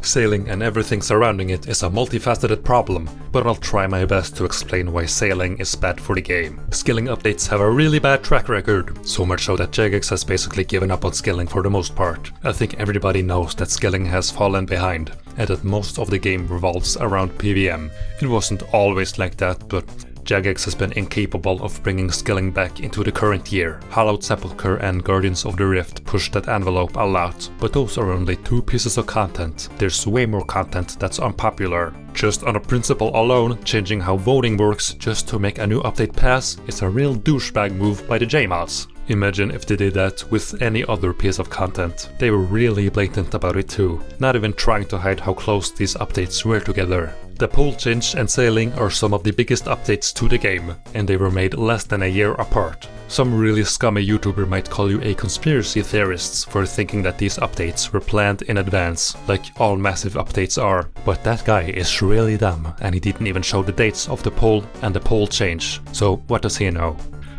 Sailing and everything surrounding it is a multifaceted problem, but I'll try my best to explain why sailing is bad for the game. Skilling updates have a really bad track record, so much so that Jagex has basically given up on skilling for the most part. I think everybody knows that skilling has fallen behind, and that most of the game revolves around PvM. It wasn't always like that, but Jagex has been incapable of bringing skilling back into the current year. Hallowed Sepulchre and Guardians of the Rift pushed that envelope a lot, but those are only 2 pieces of content. There's way more content that's unpopular. Just on a principle alone, changing how voting works just to make a new update pass is a real douchebag move by the JMods. Imagine if they did that with any other piece of content. They were really blatant about it too, not even trying to hide how close these updates were together. The pole change and sailing are some of the biggest updates to the game, and they were made less than a year apart. Some really scummy YouTuber might call you a conspiracy theorist for thinking that these updates were planned in advance, like all massive updates are. But that guy is really dumb, and he didn't even show the dates of the pole and the pole change. So what does he know?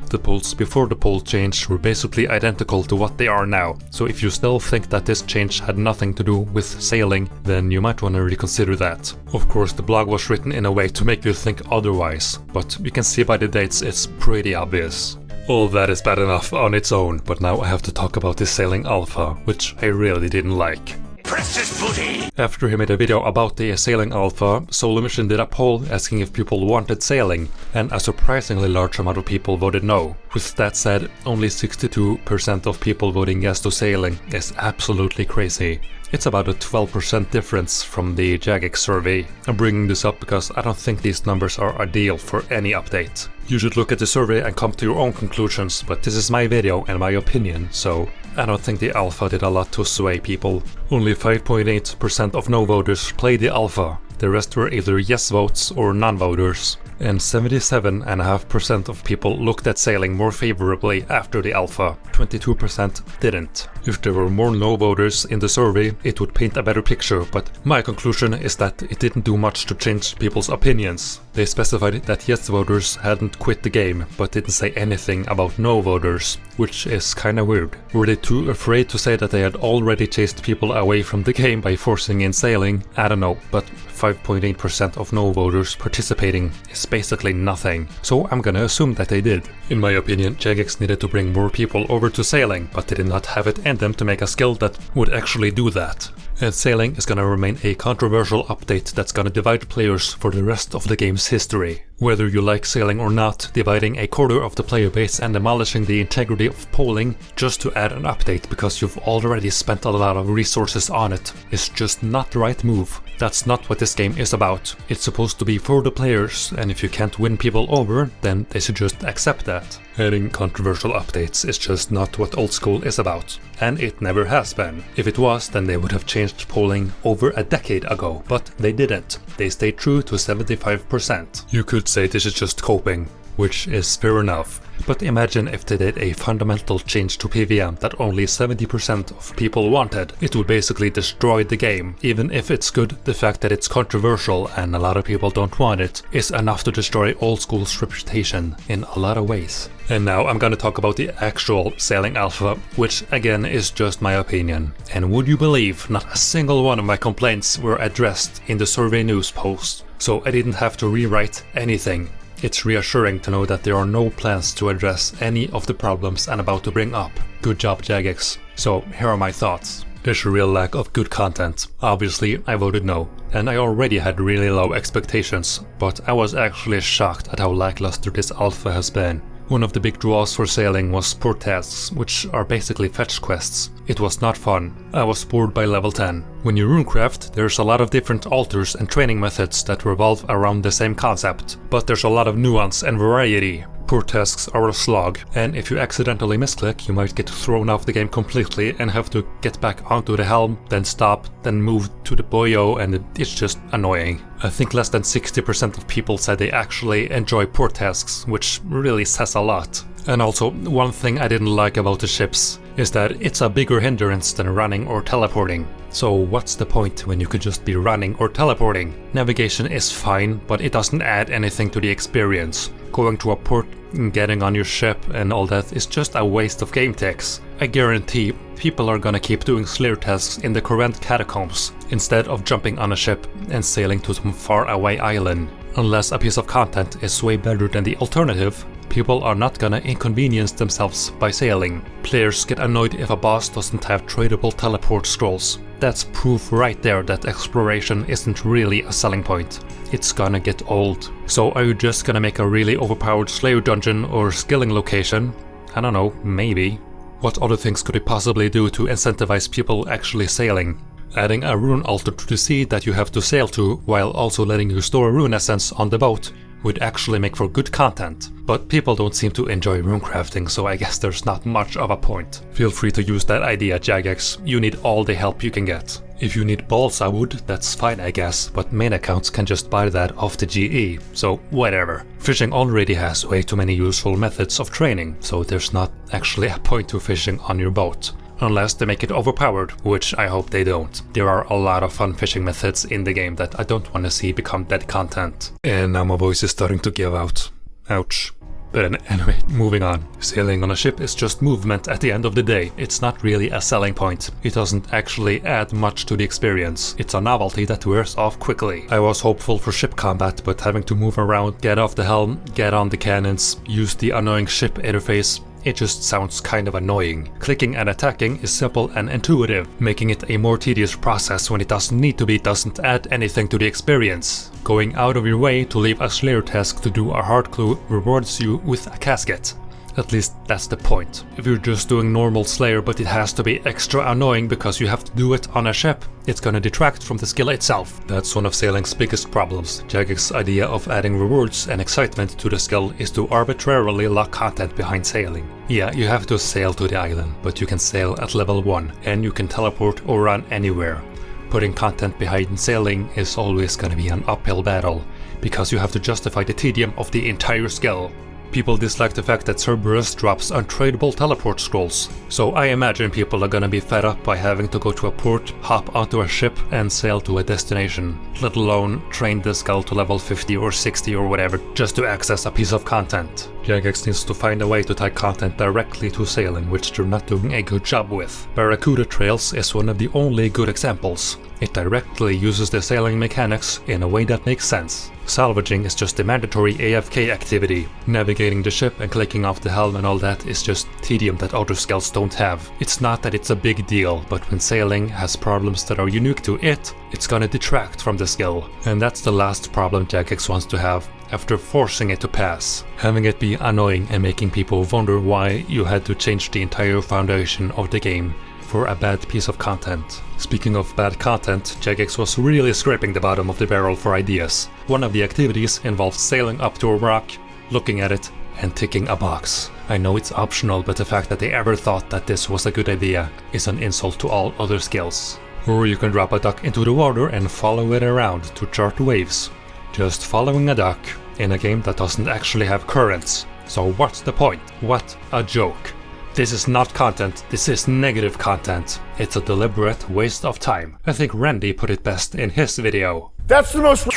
The poles before the pole change were basically identical to what they are now, so if you still think that this change had nothing to do with sailing, then you might want to reconsider that. Of course, the blog was written in a way to make you think otherwise, but you can see by the dates it's pretty obvious. All that is bad enough on its own, but now I have to talk about the sailing alpha, which I really didn't like. Precious booty! After he made a video about the sailing alpha, Solo Mission did a poll asking if people wanted sailing, and a surprisingly large amount of people voted no. With that said, only 62% of people voting yes to sailing is absolutely crazy. It's about a 12% difference from the Jagex survey. I'm bringing this up because I don't think these numbers are ideal for any update. You should look at the survey and come to your own conclusions, but this is my video and my opinion, so I don't think the alpha did a lot to sway people. Only 5.8% of no voters played the alpha. The rest were either yes votes or non-voters. And 77.5% of people looked at sailing more favorably after the alpha, 22% didn't. If there were more no voters in the survey, it would paint a better picture, but my conclusion is that it didn't do much to change people's opinions. They specified that yes voters hadn't quit the game, but didn't say anything about no voters, which is kinda weird. Were they too afraid to say that they had already chased people away from the game by forcing in sailing? I don't know, but 5.8% of no voters participating is basically nothing, so I'm gonna assume that they did. In my opinion, Jagex needed to bring more people over to sailing, but they did not have it in them to make a skill that would actually do that. And sailing is gonna remain a controversial update that's gonna divide players for the rest of the game's history. Whether you like sailing or not, dividing a quarter of the player base and demolishing the integrity of polling just to add an update because you've already spent a lot of resources on it is just not the right move. That's not what this game is about. It's supposed to be for the players, and if you can't win people over, then they should just accept that. Adding controversial updates is just not what old school is about, and it never has been. If it was, then they would have changed polling over a decade ago, but they didn't. They stayed true to 75%. You could say this is just coping, which is fair enough. But imagine if they did a fundamental change to PvM that only 70% of people wanted. It would basically destroy the game. Even if it's good, the fact that it's controversial and a lot of people don't want it is enough to destroy old school's reputation in a lot of ways. And now I'm gonna talk about the actual sailing alpha, which again is just my opinion. And would you believe, not a single one of my complaints were addressed in the survey news post. So I didn't have to rewrite anything. It's reassuring to know that there are no plans to address any of the problems I'm about to bring up. Good job, Jagex. So here are my thoughts. There's a real lack of good content. Obviously, I voted no, and I already had really low expectations, but I was actually shocked at how lackluster this alpha has been. One of the big draws for sailing was port tasks, which are basically fetch quests. It was not fun. I was bored by level 10. When you runecraft, there's a lot of different altars and training methods that revolve around the same concept, but there's a lot of nuance and variety. Port tasks are a slog, and if you accidentally misclick, you might get thrown off the game completely and have to get back onto the helm, then stop, then move to the boyo, and it's just annoying. I think less than 60% of people said they actually enjoy port tasks, which really says a lot. And also, one thing I didn't like about the ships is that it's a bigger hindrance than running or teleporting. So what's the point when you could just be running or teleporting? Navigation is fine, but it doesn't add anything to the experience. Going to a port, getting on your ship and all that is just a waste of game techs. I guarantee people are gonna keep doing Slayer tasks in the current catacombs, instead of jumping on a ship and sailing to some faraway island. Unless a piece of content is way better than the alternative, people are not gonna inconvenience themselves by sailing. Players get annoyed if a boss doesn't have tradable teleport scrolls. That's proof right there that exploration isn't really a selling point. It's gonna get old. So are you just gonna make a really overpowered Slayer dungeon or skilling location? I don't know, maybe. What other things could it possibly do to incentivize people actually sailing? Adding a rune altar to the sea that you have to sail to, while also letting you store rune essence on the boat, would actually make for good content. But people don't seem to enjoy rune crafting, so I guess there's not much of a point. Feel free to use that idea, Jagex. You need all the help you can get. If you need balsa wood, that's fine I guess, but main accounts can just buy that off the GE, so whatever. Fishing already has way too many useful methods of training, so there's not actually a point to fishing on your boat. Unless they make it overpowered, which I hope they don't. There are a lot of fun fishing methods in the game that I don't want to see become dead content. And now my voice is starting to give out. Ouch. But anyway, moving on. Sailing on a ship is just movement at the end of the day. It's not really a selling point. It doesn't actually add much to the experience. It's a novelty that wears off quickly. I was hopeful for ship combat, but having to move around, get off the helm, get on the cannons, use the annoying ship interface, it just sounds kind of annoying. Clicking and attacking is simple and intuitive. Making it a more tedious process when it doesn't need to be doesn't add anything to the experience. Going out of your way to leave a Slayer task to do a hard clue rewards you with a casket. At least that's the point. If you're just doing normal Slayer but it has to be extra annoying because you have to do it on a ship, it's gonna detract from the skill itself. That's one of sailing's biggest problems. Jagex's idea of adding rewards and excitement to the skill is to arbitrarily lock content behind sailing. Yeah, you have to sail to the island, but you can sail at level 1 and you can teleport or run anywhere. Putting content behind sailing is always gonna be an uphill battle, because you have to justify the tedium of the entire skill. People dislike the fact that Cerberus drops untradeable teleport scrolls, so I imagine people are gonna be fed up by having to go to a port, hop onto a ship and sail to a destination, let alone train the skull to level 50 or 60 or whatever just to access a piece of content. Jagex needs to find a way to tie content directly to sailing, which they're not doing a good job with. Barracuda Trails is one of the only good examples. It directly uses the sailing mechanics in a way that makes sense. Salvaging is just a mandatory AFK activity. Navigating the ship and clicking off the helm and all that is just tedium that other skills don't have. It's not that it's a big deal, but when sailing has problems that are unique to it, it's gonna detract from the skill. And that's the last problem Jagex wants to have after forcing it to pass. Having it be annoying and making people wonder why you had to change the entire foundation of the game for a bad piece of content. Speaking of bad content, Jagex was really scraping the bottom of the barrel for ideas. One of the activities involves sailing up to a rock, looking at it, and ticking a box. I know it's optional, but the fact that they ever thought that this was a good idea is an insult to all other skills. Or you can drop a duck into the water and follow it around to chart waves. Just following a duck in a game that doesn't actually have currents. So what's the point? What a joke. This is not content, this is negative content. It's a deliberate waste of time. I think Randy put it best in his video. That's the most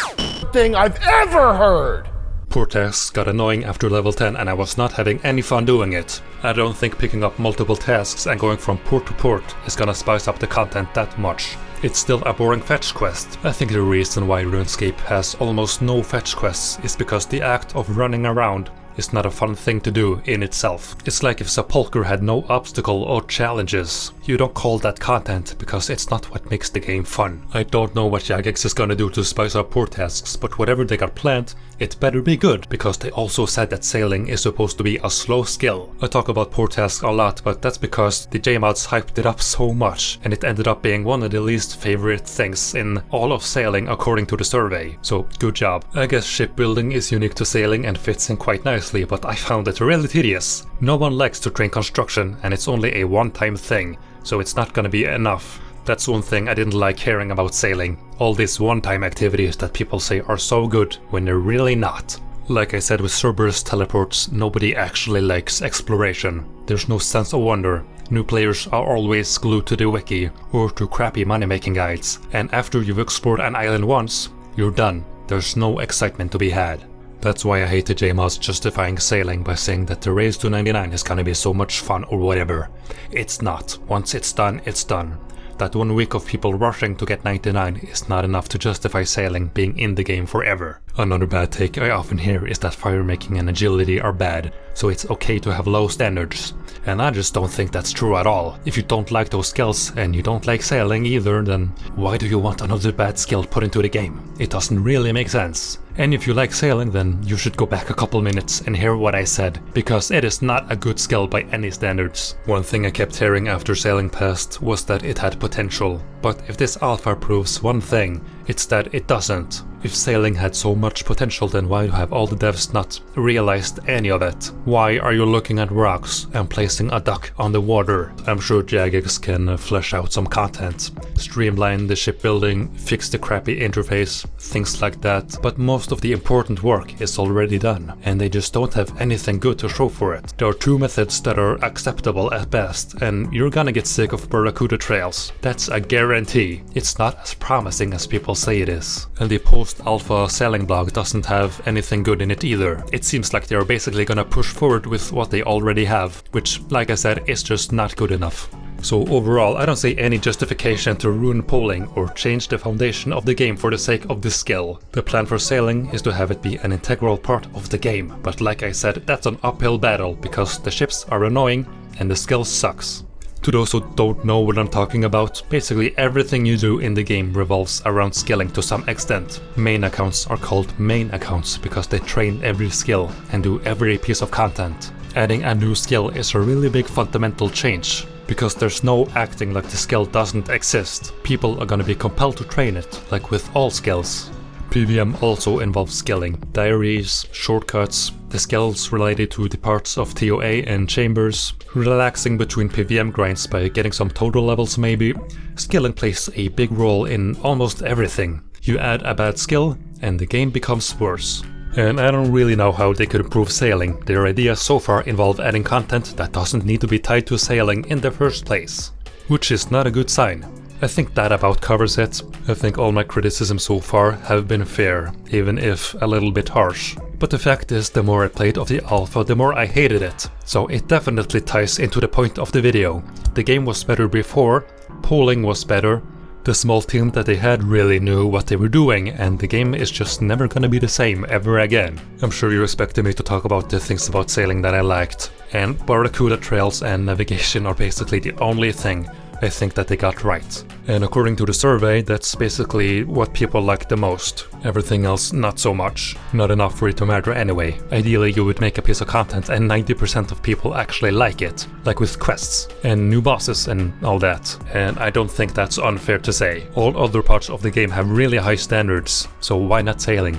thing I've ever heard! Port tasks got annoying after level 10 and I was not having any fun doing it. I don't think picking up multiple tasks and going from port to port is gonna spice up the content that much. It's still a boring fetch quest. I think the reason why RuneScape has almost no fetch quests is because the act of running around is not a fun thing to do in itself. It's like if Sepulchre had no obstacle or challenges. You don't call that content because it's not what makes the game fun. I don't know what Jagex is gonna do to spice up port tasks, but whatever they got planned, it better be good, because they also said that sailing is supposed to be a slow skill. I talk about port tasks a lot, but that's because the JMods hyped it up so much, and it ended up being one of the least favorite things in all of sailing according to the survey. So good job. I guess shipbuilding is unique to sailing and fits in quite nicely, but I found it really tedious. No one likes to train construction, and it's only a one-time thing, so it's not gonna be enough. That's one thing I didn't like hearing about sailing. All these one-time activities that people say are so good when they're really not. Like I said with Cerberus teleports, nobody actually likes exploration. There's no sense of wonder. New players are always glued to the wiki or to crappy money-making guides, and after you've explored an island once, you're done. There's no excitement to be had. That's why I hate the JMods justifying sailing by saying that the race to 99 is gonna be so much fun or whatever. It's not. Once it's done, it's done. That 1 week of people rushing to get 99 is not enough to justify sailing being in the game forever. Another bad take I often hear is that firemaking and agility are bad, so it's okay to have low standards. And I just don't think that's true at all. If you don't like those skills and you don't like sailing either, then why do you want another bad skill put into the game? It doesn't really make sense. And if you like sailing, then you should go back a couple minutes and hear what I said, because it is not a good skill by any standards. One thing I kept hearing after sailing passed was that it had potential. But if this alpha proves one thing, it's that it doesn't. If sailing had so much potential, then why have all the devs not realized any of it? Why are you looking at rocks and placing a duck on the water? I'm sure Jagex can flesh out some content, streamline the shipbuilding, fix the crappy interface, things like that, but most of the important work is already done, and they just don't have anything good to show for it. There are 2 methods that are acceptable at best, and you're gonna get sick of Barracuda trails. That's a guarantee. It's not as promising as people say it is. And the post-alpha sailing blog doesn't have anything good in it either. It seems like they're basically gonna push forward with what they already have, which, like I said, is just not good enough. So overall, I don't see any justification to ruin polling or change the foundation of the game for the sake of this skill. The plan for sailing is to have it be an integral part of the game, but like I said, that's an uphill battle because the ships are annoying and the skill sucks. To those who don't know what I'm talking about, basically everything you do in the game revolves around skilling to some extent. Main accounts are called main accounts because they train every skill and do every piece of content. Adding a new skill is a really big fundamental change, because there's no acting like the skill doesn't exist. People are gonna be compelled to train it, like with all skills. PvM also involves skilling, diaries, shortcuts, the skills related to the parts of TOA and chambers, relaxing between PvM grinds by getting some total levels maybe. Skilling plays a big role in almost everything. You add a bad skill and the game becomes worse. And I don't really know how they could improve sailing. Their ideas so far involve adding content that doesn't need to be tied to sailing in the first place, which is not a good sign. I think that about covers it. I think all my criticisms so far have been fair, even if a little bit harsh. But the fact is, the more I played of the alpha, the more I hated it. So it definitely ties into the point of the video. The game was better before, polling was better, the small team that they had really knew what they were doing, and the game is just never gonna be the same ever again. I'm sure you expected me to talk about the things about sailing that I liked, and Barracuda trails and navigation are basically the only thing I think that they got right. And according to the survey, that's basically what people like the most. Everything else, not so much. Not enough for it to matter anyway. Ideally, you would make a piece of content and 90% of people actually like it. Like with quests and new bosses and all that. And I don't think that's unfair to say. All other parts of the game have really high standards, so why not sailing?